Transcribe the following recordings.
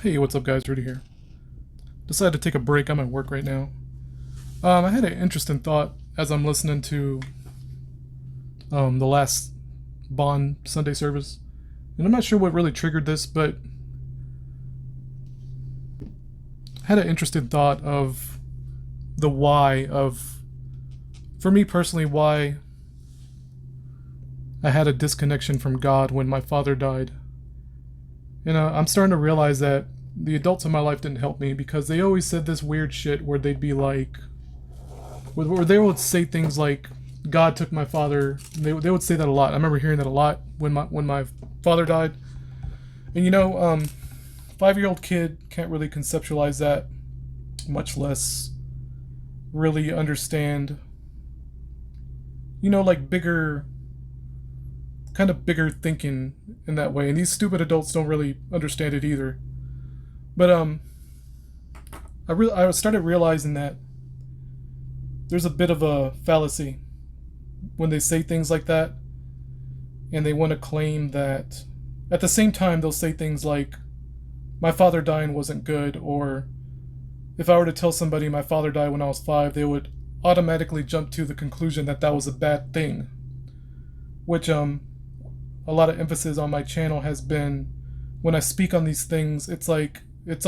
Hey, what's up, guys? Rudy here. Decided to take a break. I'm at work right now. I had an interesting thought as I'm listening to the last Bond Sunday service, and I'm not sure what really triggered this, but I had an interesting thought of the why of, for me personally, why I had a disconnection from God when my father died. I'm starting to realize that the adults in my life didn't help me because they always said this weird shit where they'd be like, where they would say things like, God took my father. They would say that a lot. I remember hearing that a lot when my father died. And 5-year-old kid can't really conceptualize that, much less really understand, like bigger thinking in that way. And these stupid adults don't really understand it either. But I started realizing that there's a bit of a fallacy when they say things like that, and they want to claim that at the same time they'll say things like, my father dying wasn't good, or if I were to tell somebody my father died when I was 5, they would automatically jump to the conclusion that that was a bad thing, which a lot of emphasis on my channel has been, when I speak on these things, it's like it's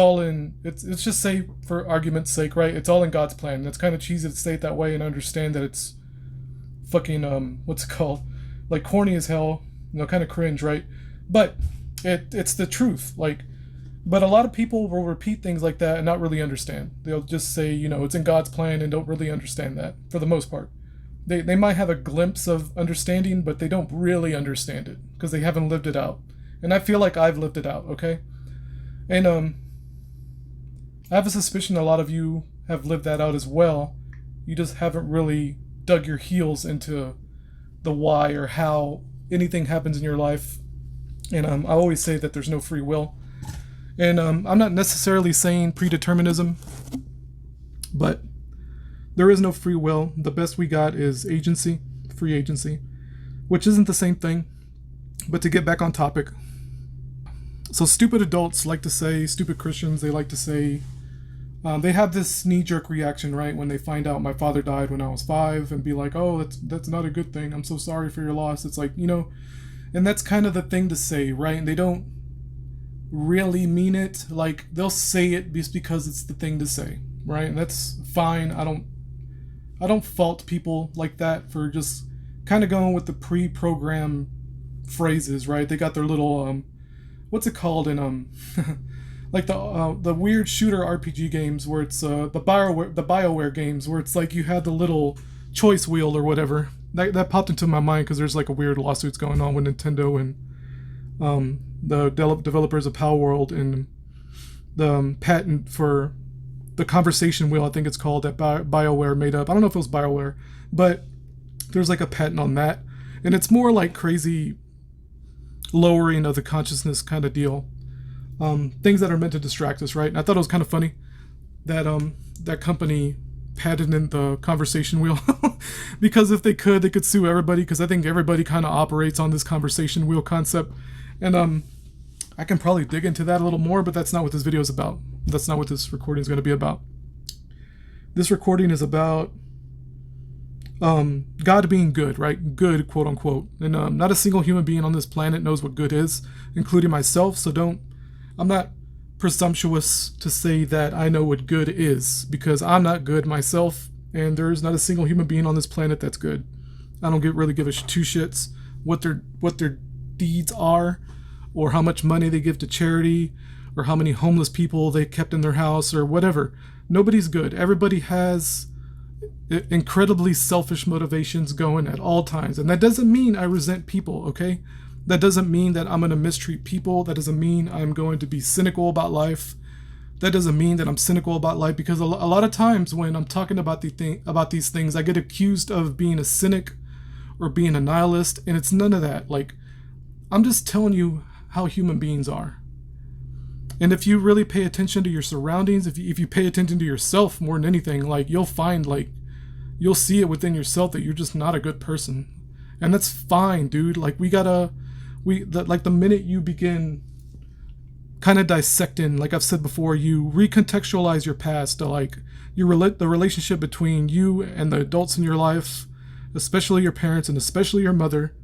just, say for argument's sake, right, it's all in God's plan. And it's kind of cheesy to say it that way and understand that it's fucking what's it called, like corny as hell, kind of cringe, right? But it's the truth. But a lot of people will repeat things like that and not really understand. They'll just say, it's in God's plan, and don't really understand that for the most part. They might have a glimpse of understanding, but they don't really understand it because they haven't lived it out. And I feel like I've lived it out, okay? And I have a suspicion a lot of you have lived that out as well. You just haven't really dug your heels into the why or how anything happens in your life. And I always say that there's no free will. And I'm not necessarily saying predeterminism, but there is no free will. The best we got is agency, free agency, which isn't the same thing. But to get back on topic, so stupid adults like to say, stupid Christians, they like to say, they have this knee-jerk reaction, right, when they find out my father died when I was 5, and be like, oh, that's not a good thing. I'm so sorry for your loss. It's like, and that's kind of the thing to say, right? And they don't really mean it. Like, they'll say it just because it's the thing to say, right? And that's fine. I don't fault people like that for just kind of going with the pre-programmed phrases, right? They got their little what's it called in like the weird shooter RPG games where it's the BioWare games where it's like you had the little choice wheel or whatever. That popped into my mind because there's like a weird lawsuits going on with Nintendo and the developers of Power World, and the patent for the conversation wheel, I think it's called, that BioWare made up. I don't know if it was BioWare, but there's like a patent on that, and it's more like crazy lowering of the consciousness kind of deal. Things that are meant to distract us, right? And I thought it was kind of funny that that company patented the conversation wheel because if they could sue everybody, because I think everybody kind of operates on this conversation wheel concept. And I can probably dig into that a little more, but that's not what this video is about. That's not what this recording is going to be about. This recording is about God being good, right? Good, quote unquote. And not a single human being on this planet knows what good is, including myself. So I'm not presumptuous to say that I know what good is, because I'm not good myself, and there's not a single human being on this planet that's good. I don't really give a two shits what their deeds are, or how much money they give to charity, or how many homeless people they kept in their house, or whatever. Nobody's good. Everybody has incredibly selfish motivations going at all times. And that doesn't mean I resent people, okay? That doesn't mean that I'm going to mistreat people. That doesn't mean I'm going to be cynical about life. That doesn't mean that I'm cynical about life, because a lot of times when I'm talking about these things, I get accused of being a cynic or being a nihilist, and it's none of that. Like, I'm just telling you how human beings are. And if you really pay attention to your surroundings, if you pay attention to yourself more than anything, like, you'll find, like, you'll see it within yourself that you're just not a good person. And that's fine, dude. Like, the minute you begin kind of dissecting, like I've said before, you recontextualize your past to like the relationship between you and the adults in your life, especially your parents and especially your mother.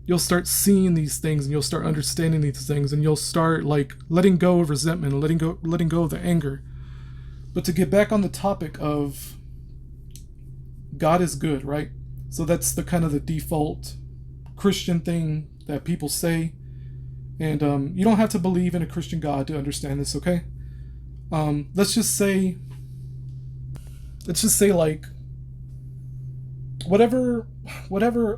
You'll start seeing these things and you'll start understanding these things and you'll start like letting go of resentment and letting go of the anger. But to get back on the topic of God is good, right? So that's the kind of the default Christian thing that people say. And you don't have to believe in a Christian God to understand this, okay? Let's just say like whatever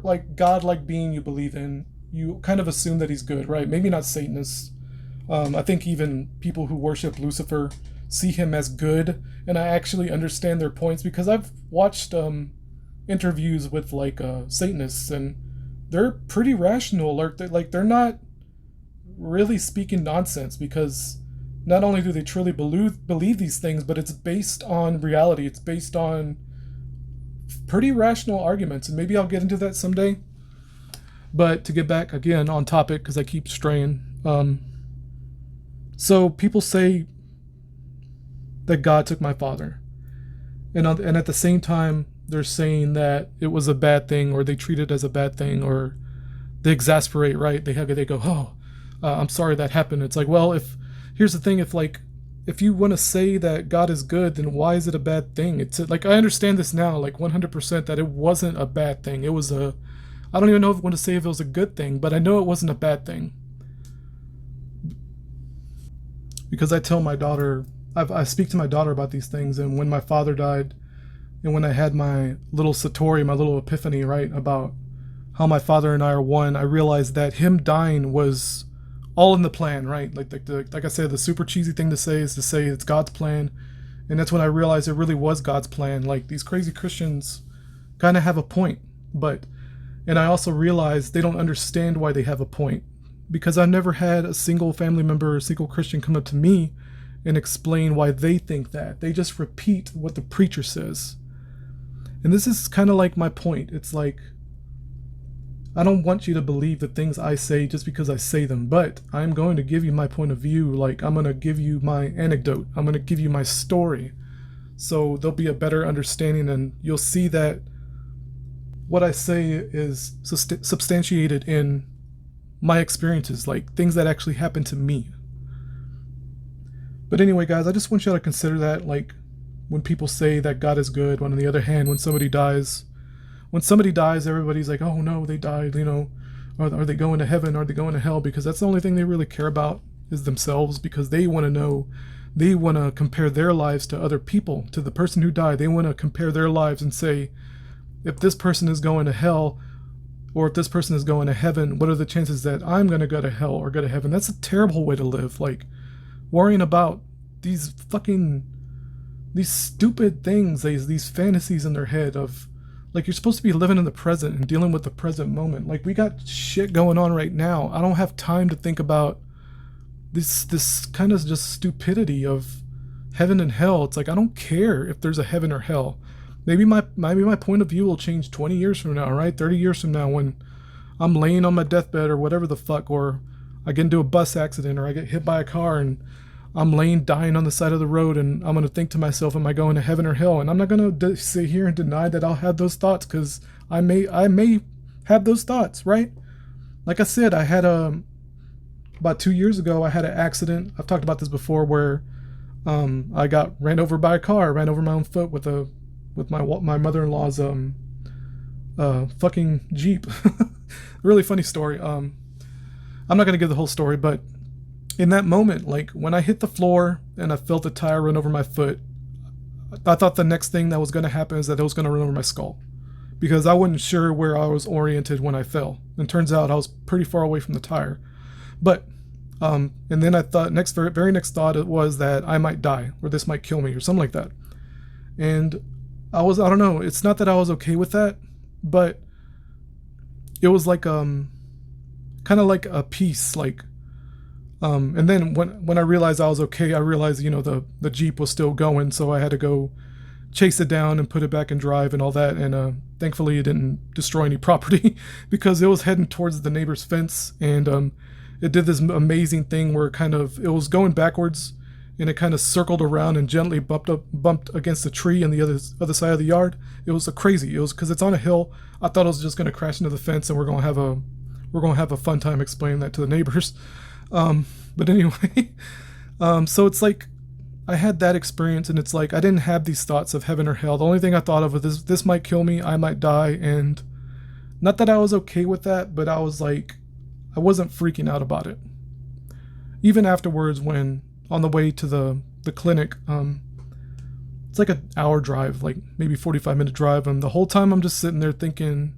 like God-like being you believe in, you kind of assume that he's good, right? Maybe not Satanists. I think even people who worship Lucifer see him as good, and I actually understand their points because I've watched interviews with like Satanists, and they're pretty rational. Or they're not really speaking nonsense, because not only do they truly believe these things, but it's based on reality. It's based on pretty rational arguments, and maybe I'll get into that someday. But to get back again on topic, because I keep straying. So people say that God took my father, and at the same time they're saying that it was a bad thing, or they treat it as a bad thing, or they exasperate, right? They go, oh, I'm sorry that happened. It's like, well, here's the thing, if you want to say that God is good, then why is it a bad thing? It's like, I understand this now, like 100%, that it wasn't a bad thing. It was I don't even know if I want to say if it was a good thing, but I know it wasn't a bad thing. Because I tell my daughter, I speak to my daughter about these things, and when my father died, and when I had my little satori, my little epiphany, right, about how my father and I are one, I realized that him dying was all in the plan, right? Like I said, the super cheesy thing to say is to say it's God's plan, and that's when I realized it really was God's plan. Like, these crazy Christians kind of have a point, and I also realized they don't understand why they have a point, because I've never had a single family member or a single Christian come up to me and explain why they think that. They just repeat what the preacher says. And this is kind of like my point. It's like, I don't want you to believe the things I say just because I say them, but I'm going to give you my point of view. Like, I'm going to give you my anecdote. I'm going to give you my story. So there'll be a better understanding, and you'll see that what I say is substantiated in my experiences, like things that actually happened to me. But anyway, guys, I just want you to consider that, like, when people say that God is good, when on the other hand, when somebody dies, everybody's like, oh no, they died, you know, are they going to heaven? Are they going to hell? Because that's the only thing they really care about is themselves, because they want to know, they want to compare their lives to other people, to the person who died. They want to compare their lives and say, if this person is going to hell, or if this person is going to heaven, what are the chances that I'm going to go to hell or go to heaven? That's a terrible way to live. Like, worrying about these stupid things, these fantasies in their head of, like, you're supposed to be living in the present and dealing with the present moment. Like, we got shit going on right now. I don't have time to think about this kind of just stupidity of heaven and hell. It's like, I don't care if there's a heaven or hell. Maybe my point of view will change 20 years from now, right? 30 years from now, when I'm laying on my deathbed or whatever the fuck, or I get into a bus accident, or I get hit by a car and I'm laying dying on the side of the road, and I'm going to think to myself, am I going to heaven or hell? And I'm not going to sit here and deny that I'll have those thoughts, because I may have those thoughts, right? Like I said, I had about 2 years ago, I had an accident. I've talked about this before, where I got ran over by a car, ran over my own foot with my mother-in-law's fucking Jeep. Really funny story. I'm not going to give the whole story, but in that moment, like, when I hit the floor and I felt the tire run over my foot, I thought the next thing that was going to happen is that it was going to run over my skull, because I wasn't sure where I was oriented when I fell. And turns out I was pretty far away from the tire. But and then I thought, very next thought, it was that I might die, or this might kill me, or something like that. And I don't know, it's not that I was okay with that, but it was like kind of like a peace, like and then when I realized I was okay, I realized, you know, the Jeep was still going, so I had to go chase it down and put it back in drive and all that, and thankfully it didn't destroy any property because it was heading towards the neighbor's fence, and it did this amazing thing where it was going backwards, and it kind of circled around and gently bumped against the tree on the other side of the yard. It was crazy. It was because it's on a hill. I thought it was just going to crash into the fence, and we're going to have a fun time explaining that to the neighbors. But anyway, so it's like I had that experience, and it's like I didn't have these thoughts of heaven or hell. The only thing I thought of was this might kill me, I might die, and not that I was okay with that, but I was like, I wasn't freaking out about it. Even afterwards, when on the way to the clinic, it's like an hour drive, like maybe 45-minute drive, and the whole time I'm just sitting there thinking,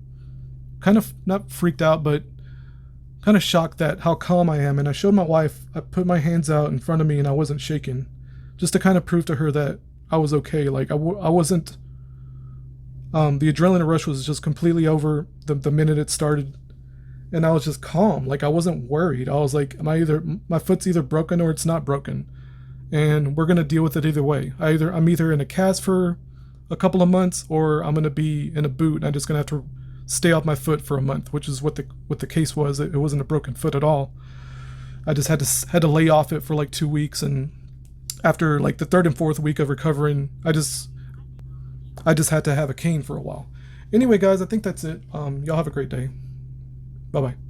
kind of not freaked out, but kind of shocked at how calm I am. And I showed my wife, I put my hands out in front of me and I wasn't shaking, just to kind of prove to her that I was okay. Like I wasn't, the adrenaline rush was just completely over the minute it started, and I was just calm. Like I wasn't worried. I was like, my foot's either broken or it's not broken, and we're gonna deal with it either way. I'm either in a cast for a couple of months, or I'm gonna be in a boot and I'm just gonna have to stay off my foot for a month, which is what the case was. It wasn't a broken foot at all. I just had to lay off it for like 2 weeks, and after like the third and fourth week of recovering, I just had to have a cane for a while. Anyway, guys, I think that's it. Y'all have a great day. Bye bye.